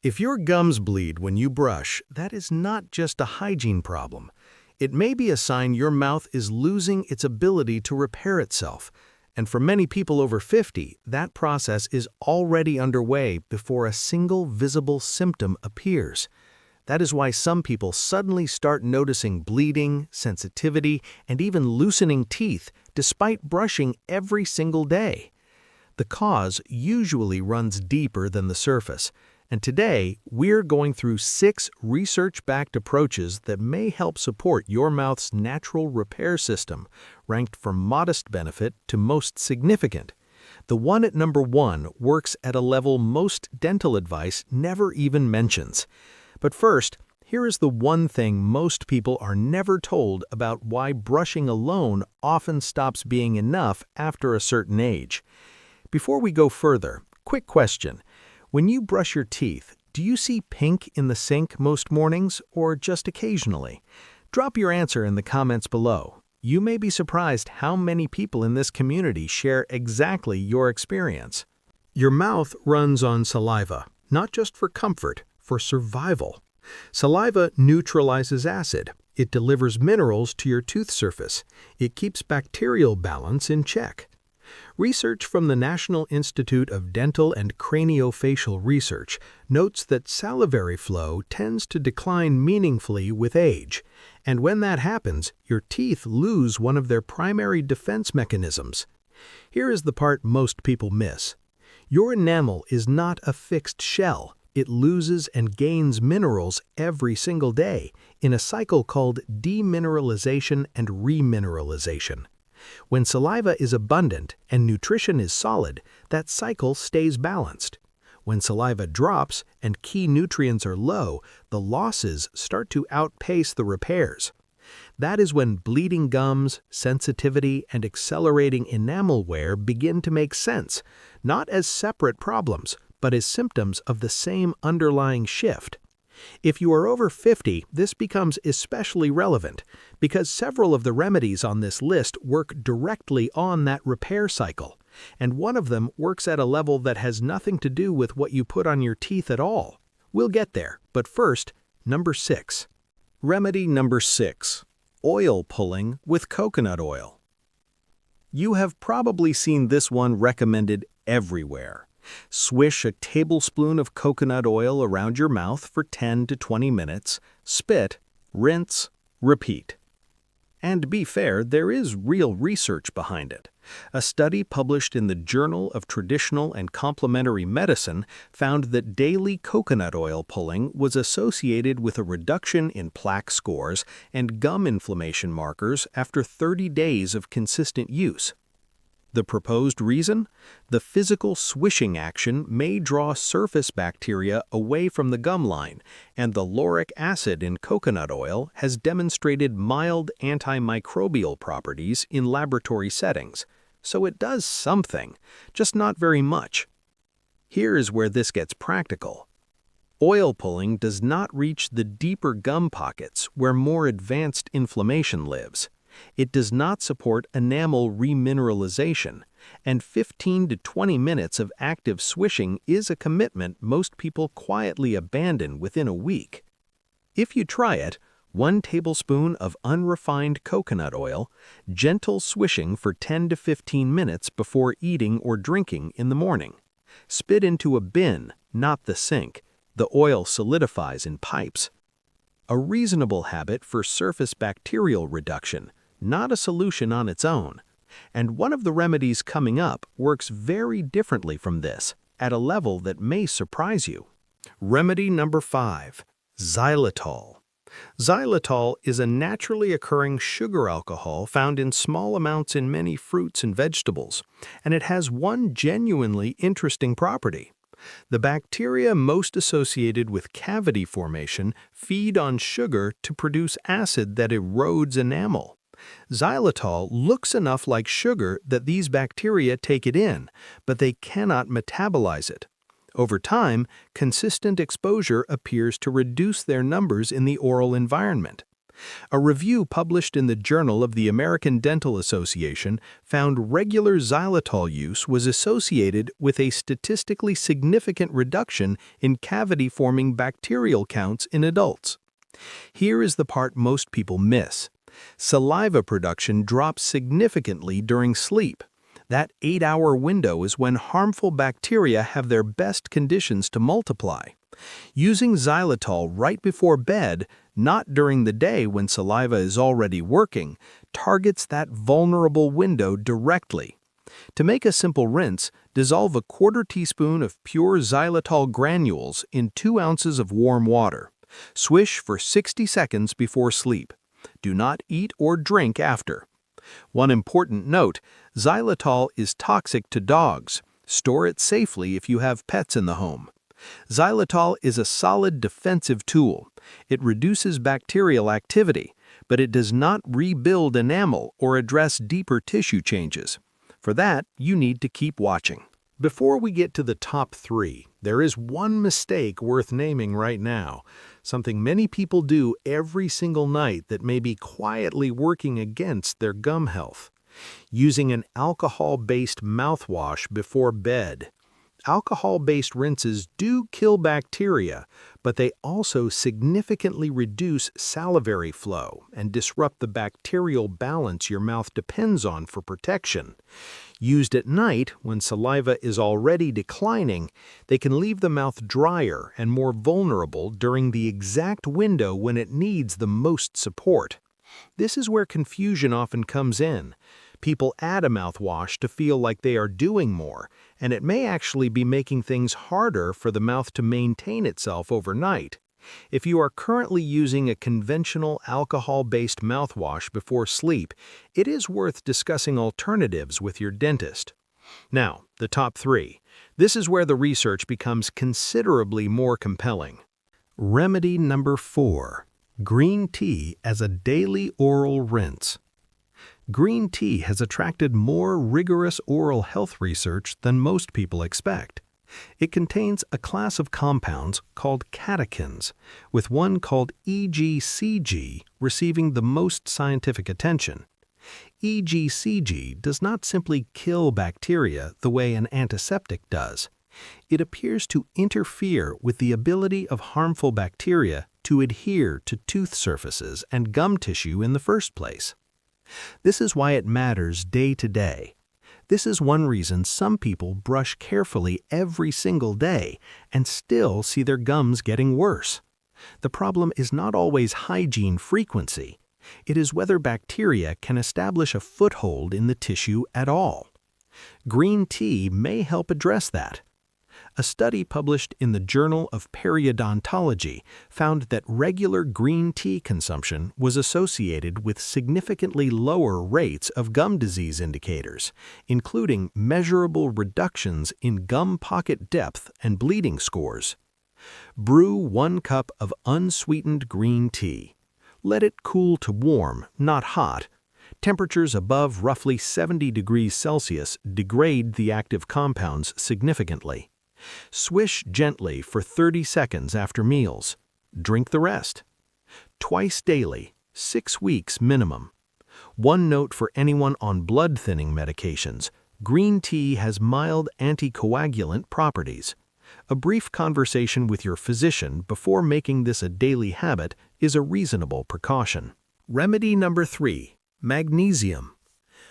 If your gums bleed when you brush, that is not just a hygiene problem. It may be a sign your mouth is losing its ability to repair itself. And for many people over 50, that process is already underway before a single visible symptom appears. That is why some people suddenly start noticing bleeding, sensitivity, and even loosening teeth despite brushing every single day. The cause usually runs deeper than the surface. And today, we're going through 6 research-backed approaches that may help support your mouth's natural repair system, ranked from modest benefit to most significant. The one at number 1 works at a level most dental advice never even mentions. But first, here is the one thing most people are never told about why brushing alone often stops being enough after a certain age. Before we go further, quick question. When you brush your teeth, do you see pink in the sink most mornings or just occasionally? Drop your answer in the comments below. You may be surprised how many people in this community share exactly your experience. Your mouth runs on saliva, not just for comfort, for survival. Saliva neutralizes acid. It delivers minerals to your tooth surface. It keeps bacterial balance in check. Research from the National Institute of Dental and Craniofacial Research notes that salivary flow tends to decline meaningfully with age, and when that happens, your teeth lose one of their primary defense mechanisms. Here is the part most people miss. Your enamel is not a fixed shell. It loses and gains minerals every single day in a cycle called demineralization and remineralization. When saliva is abundant and nutrition is solid, that cycle stays balanced. When saliva drops and key nutrients are low, the losses start to outpace the repairs. That is when bleeding gums, sensitivity, and accelerating enamel wear begin to make sense, not as separate problems, but as symptoms of the same underlying shift. If you are over 50, this becomes especially relevant because several of the remedies on this list work directly on that repair cycle, and one of them works at a level that has nothing to do with what you put on your teeth at all. We'll get there, but first, number 6. Remedy number 6. Oil pulling with coconut oil. You have probably seen this one recommended everywhere. Swish a tablespoon of coconut oil around your mouth for 10 to 20 minutes, spit, rinse, repeat. And be fair, there is real research behind it. A study published in the Journal of Traditional and Complementary Medicine found that daily coconut oil pulling was associated with a reduction in plaque scores and gum inflammation markers after 30 days of consistent use. The proposed reason? The physical swishing action may draw surface bacteria away from the gum line, and the lauric acid in coconut oil has demonstrated mild antimicrobial properties in laboratory settings. So it does something, just not very much. Here is where this gets practical. Oil pulling does not reach the deeper gum pockets where more advanced inflammation lives. It does not support enamel remineralization, and 15 to 20 minutes of active swishing is a commitment most people quietly abandon within a week. If you try it, 1 tablespoon of unrefined coconut oil, gentle swishing for 10 to 15 minutes before eating or drinking in the morning. Spit into a bin, not the sink. The oil solidifies in pipes. A reasonable habit for surface bacterial reduction, not a solution on its own. And one of the remedies coming up works very differently from this, at a level that may surprise you. Remedy number 5. Xylitol. Xylitol is a naturally occurring sugar alcohol found in small amounts in many fruits and vegetables, and it has one genuinely interesting property. The bacteria most associated with cavity formation feed on sugar to produce acid that erodes enamel. Xylitol looks enough like sugar that these bacteria take it in, but they cannot metabolize it. Over time, consistent exposure appears to reduce their numbers in the oral environment. A review published in the Journal of the American Dental Association found regular xylitol use was associated with a statistically significant reduction in cavity-forming bacterial counts in adults. Here is the part most people miss. Saliva production drops significantly during sleep. That 8-hour window is when harmful bacteria have their best conditions to multiply. Using xylitol right before bed, not during the day when saliva is already working, targets that vulnerable window directly. To make a simple rinse, dissolve a quarter teaspoon of pure xylitol granules in 2 ounces of warm water. Swish for 60 seconds before sleep. Do not eat or drink after. One important note, xylitol is toxic to dogs. Store it safely if you have pets in the home. Xylitol is a solid defensive tool. It reduces bacterial activity, but it does not rebuild enamel or address deeper tissue changes. For that, you need to keep watching. Before we get to the top 3, there is one mistake worth naming right now, something many people do every single night that may be quietly working against their gum health. Using an alcohol-based mouthwash before bed. Alcohol-based rinses do kill bacteria, but they also significantly reduce salivary flow and disrupt the bacterial balance your mouth depends on for protection. Used at night, when saliva is already declining, they can leave the mouth drier and more vulnerable during the exact window when it needs the most support. This is where confusion often comes in. People add a mouthwash to feel like they are doing more, and it may actually be making things harder for the mouth to maintain itself overnight. If you are currently using a conventional alcohol-based mouthwash before sleep, it is worth discussing alternatives with your dentist. Now, the top 3. This is where the research becomes considerably more compelling. Remedy number 4. Green tea as a daily oral rinse. Green tea has attracted more rigorous oral health research than most people expect. It contains a class of compounds called catechins, with one called EGCG receiving the most scientific attention. EGCG does not simply kill bacteria the way an antiseptic does. It appears to interfere with the ability of harmful bacteria to adhere to tooth surfaces and gum tissue in the first place. This is why it matters day to day. This is one reason some people brush carefully every single day and still see their gums getting worse. The problem is not always hygiene frequency. It is whether bacteria can establish a foothold in the tissue at all. Green tea may help address that. A study published in the Journal of Periodontology found that regular green tea consumption was associated with significantly lower rates of gum disease indicators, including measurable reductions in gum pocket depth and bleeding scores. Brew 1 cup of unsweetened green tea. Let it cool to warm, not hot. Temperatures above roughly 70 degrees Celsius degrade the active compounds significantly. Swish gently for 30 seconds after meals. Drink the rest. Twice daily, 6 weeks minimum. One note for anyone on blood-thinning medications: green tea has mild anticoagulant properties. A brief conversation with your physician before making this a daily habit is a reasonable precaution. Remedy number 3. Magnesium.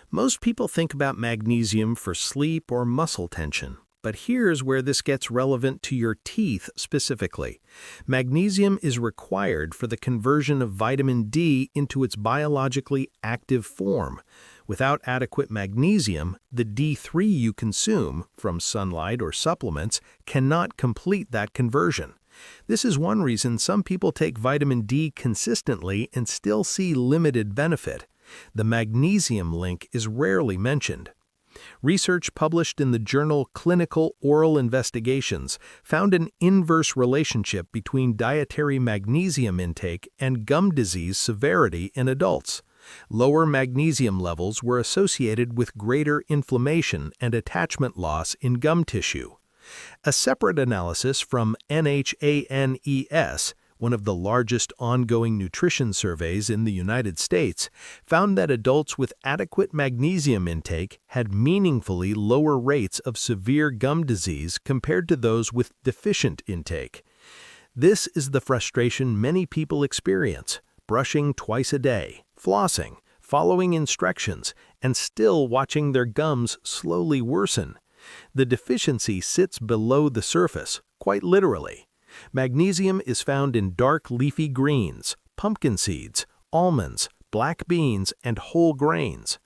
Most people think about magnesium for sleep or muscle tension. But here's where this gets relevant to your teeth specifically. Magnesium is required for the conversion of vitamin D into its biologically active form. Without adequate magnesium, the D3 you consume, from sunlight or supplements, cannot complete that conversion. This is one reason some people take vitamin D consistently and still see limited benefit. The magnesium link is rarely mentioned. Research published in the journal Clinical Oral Investigations found an inverse relationship between dietary magnesium intake and gum disease severity in adults. Lower magnesium levels were associated with greater inflammation and attachment loss in gum tissue. A separate analysis from NHANES, one of the largest ongoing nutrition surveys in the United States, found that adults with adequate magnesium intake had meaningfully lower rates of severe gum disease compared to those with deficient intake. This is the frustration many people experience: brushing twice a day, flossing, following instructions, and still watching their gums slowly worsen. The deficiency sits below the surface, quite literally. Magnesium is found in dark leafy greens, pumpkin seeds, almonds, black beans, and whole grains.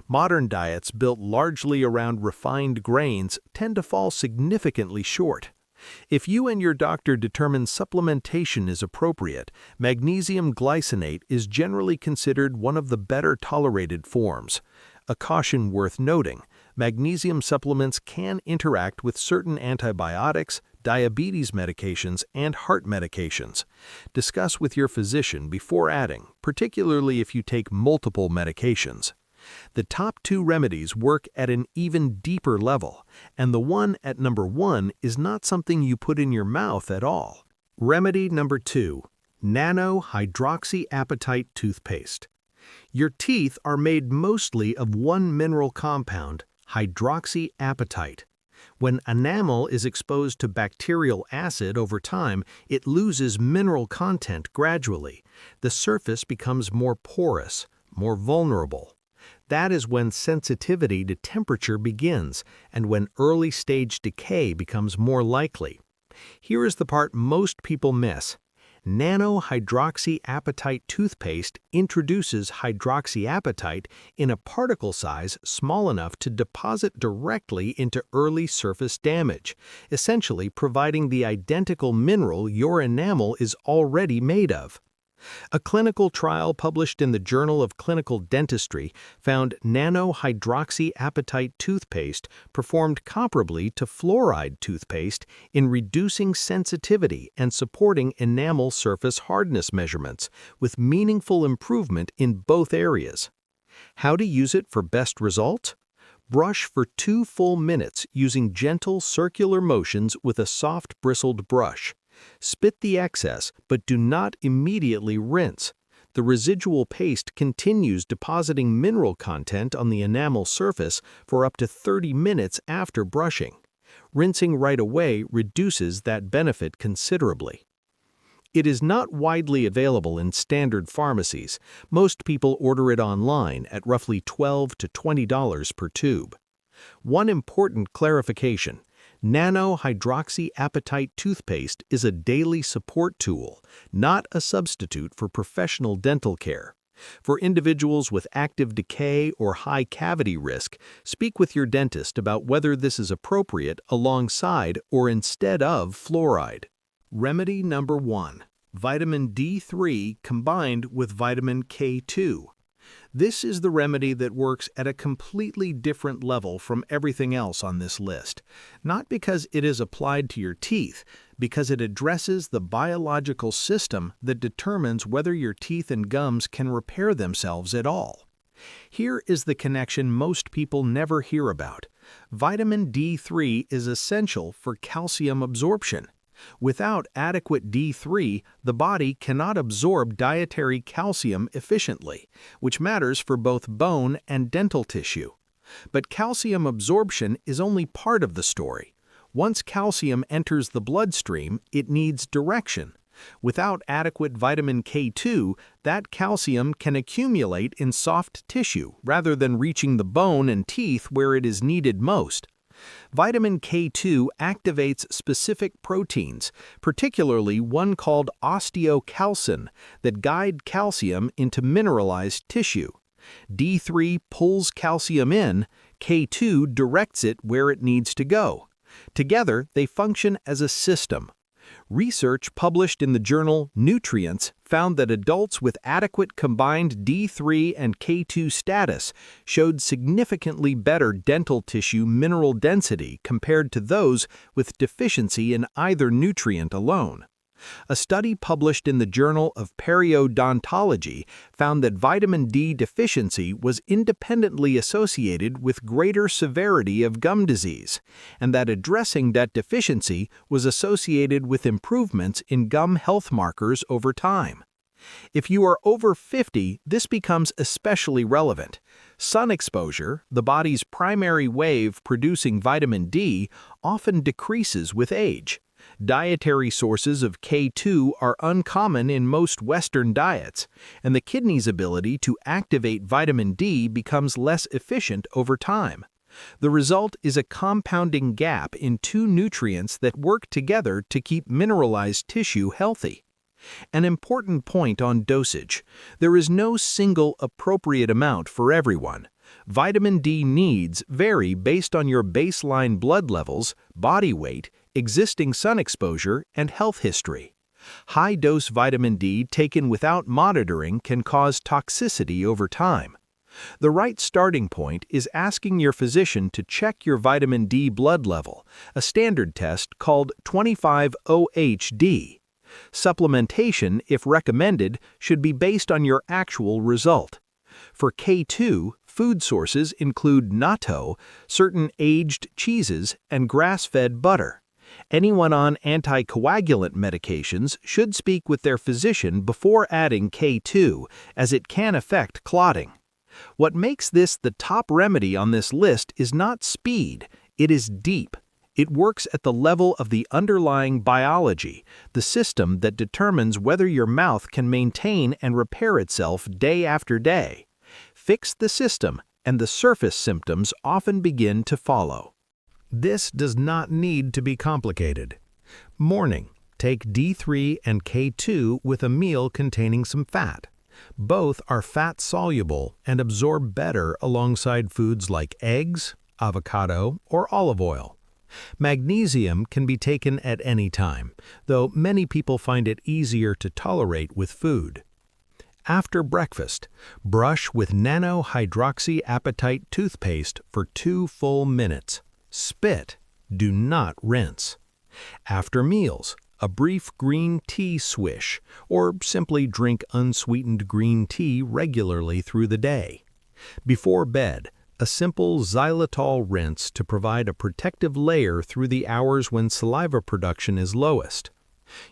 Modern diets built largely around refined grains tend to fall significantly short. If you and your doctor determine supplementation is appropriate, magnesium glycinate is generally considered one of the better tolerated forms. A caution worth noting: magnesium supplements can interact with certain antibiotics, diabetes medications, and heart medications. Discuss with your physician before adding, particularly if you take multiple medications. The top two remedies work at an even deeper level, and the one at number 1 is not something you put in your mouth at all. Remedy number 2: nano-hydroxyapatite toothpaste. Your teeth are made mostly of one mineral compound, hydroxyapatite. When enamel is exposed to bacterial acid over time, it loses mineral content gradually. The surface becomes more porous, more vulnerable. That is when sensitivity to temperature begins and when early-stage decay becomes more likely. Here is the part most people miss. Nano-hydroxyapatite toothpaste introduces hydroxyapatite in a particle size small enough to deposit directly into early surface damage, essentially providing the identical mineral your enamel is already made of. A clinical trial published in the Journal of Clinical Dentistry found nano-hydroxyapatite toothpaste performed comparably to fluoride toothpaste in reducing sensitivity and supporting enamel surface hardness measurements, with meaningful improvement in both areas. How to use it for best result? Brush for 2 full minutes using gentle circular motions with a soft bristled brush. Spit the excess, but do not immediately rinse. The residual paste continues depositing mineral content on the enamel surface for up to 30 minutes after brushing. Rinsing right away reduces that benefit considerably. It is not widely available in standard pharmacies. Most people order it online at roughly $12 to $20 per tube. One important clarification: nano-hydroxyapatite toothpaste is a daily support tool, not a substitute for professional dental care. For individuals with active decay or high cavity risk, speak with your dentist about whether this is appropriate alongside or instead of fluoride. Remedy number 1: vitamin D3 combined with vitamin K2. This is the remedy that works at a completely different level from everything else on this list, not because it is applied to your teeth, because it addresses the biological system that determines whether your teeth and gums can repair themselves at all. Here is the connection most people never hear about. Vitamin D3 is essential for calcium absorption. Without adequate D3, the body cannot absorb dietary calcium efficiently, which matters for both bone and dental tissue. But calcium absorption is only part of the story. Once calcium enters the bloodstream, it needs direction. Without adequate vitamin K2, that calcium can accumulate in soft tissue rather than reaching the bone and teeth where it is needed most. Vitamin K2 activates specific proteins, particularly one called osteocalcin, that guide calcium into mineralized tissue. D3 pulls calcium in, K2 directs it where it needs to go. Together, they function as a system. Research published in the journal Nutrients found that adults with adequate combined D3 and K2 status showed significantly better dental tissue mineral density compared to those with deficiency in either nutrient alone. A study published in the Journal of Periodontology found that vitamin D deficiency was independently associated with greater severity of gum disease, and that addressing that deficiency was associated with improvements in gum health markers over time. If you are over 50, this becomes especially relevant. Sun exposure, the body's primary way of producing vitamin D, often decreases with age. Dietary sources of K2 are uncommon in most Western diets, and the kidney's ability to activate vitamin D becomes less efficient over time. The result is a compounding gap in two nutrients that work together to keep mineralized tissue healthy. An important point on dosage: there is no single appropriate amount for everyone. Vitamin D needs vary based on your baseline blood levels, body weight, existing sun exposure, and health history. High-dose vitamin D taken without monitoring can cause toxicity over time. The right starting point is asking your physician to check your vitamin D blood level, a standard test called 25-OHD. Supplementation, if recommended, should be based on your actual result. For K2, food sources include natto, certain aged cheeses, and grass-fed butter. Anyone on anticoagulant medications should speak with their physician before adding K2, as it can affect clotting. What makes this the top remedy on this list is not speed, it is deep. It works at the level of the underlying biology, the system that determines whether your mouth can maintain and repair itself day after day. Fix the system, and the surface symptoms often begin to follow. This does not need to be complicated. Morning: take D3 and K2 with a meal containing some fat. Both are fat-soluble and absorb better alongside foods like eggs, avocado, or olive oil. Magnesium can be taken at any time, though many people find it easier to tolerate with food. After breakfast, brush with nano-hydroxyapatite toothpaste for 2 full minutes. Spit, do not rinse. After meals, a brief green tea swish, or simply drink unsweetened green tea regularly through the day. Before bed, a simple xylitol rinse to provide a protective layer through the hours when saliva production is lowest.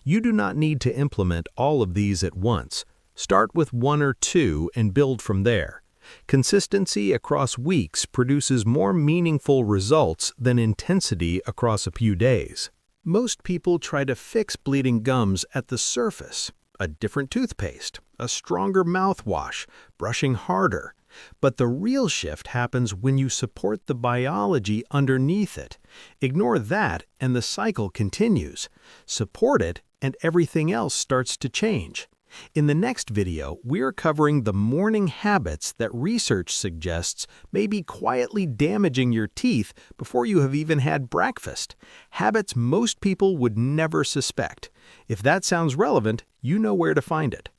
You do not need to implement all of these at once. Start with 1 or 2 and build from there. Consistency across weeks produces more meaningful results than intensity across a few days. Most people try to fix bleeding gums at the surface: a different toothpaste, a stronger mouthwash, brushing harder. But the real shift happens when you support the biology underneath it. Ignore that and the cycle continues. Support it and everything else starts to change. In the next video, we're covering the morning habits that research suggests may be quietly damaging your teeth before you have even had breakfast. Habits most people would never suspect. If that sounds relevant, you know where to find it.